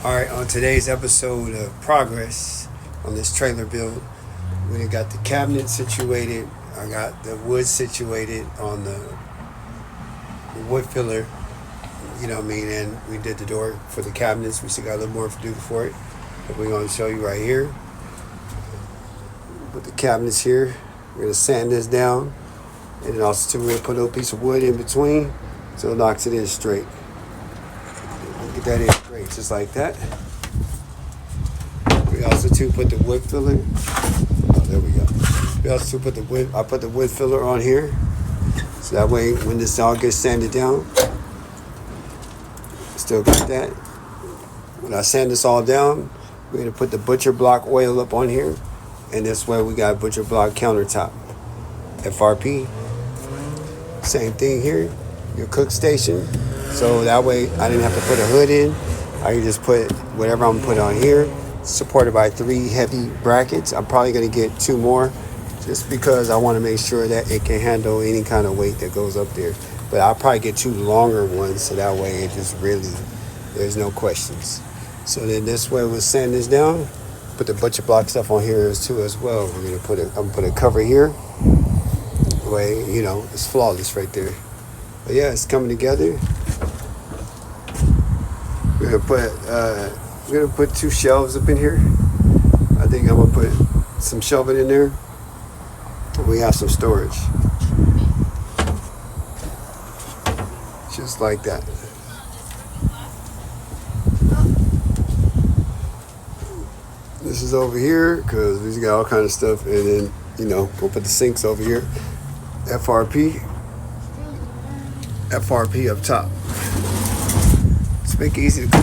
Alright, on today's episode of Progress on this trailer build, we got the cabinet situated. I got the wood situated on the wood filler, you know what I mean, and we did the door for the cabinets. We still got a little more to do for it, but we're going to show you right here. Put the cabinets here. We're going to sand this down, and then also too, we're going to put a little piece of wood in between so it locks it in straight. Get that in straight, just like that. We also too put the wood filler. Oh, there we go. We also put the wood. I put the wood filler on here, so that way when this all gets sanded down, still got that. When I sand this all down, we're gonna put the butcher block oil up on here, and this way we got butcher block countertop. FRP. Same thing here. Your cook station. So that way I didn't have to put a hood in. I can just put whatever I'm gonna put on here. Supported by 3 heavy brackets. I'm probably gonna get 2 more just because I want to make sure that it can handle any kind of weight that goes up there. But I'll probably get 2 longer ones so that way it just really, there's no questions. So then this way we'll sand this down. Put the butcher block stuff on here too as well. We're gonna put I'm gonna put a cover here. The way, you know, it's flawless right there. But yeah, it's coming together. We're gonna put 2 shelves up in here. I think I'm gonna put some shelving in there. We have some storage. Just like that. This is over here because we got all kind of stuff, and then we'll put the sinks over here. FRP up top. It's make it easy to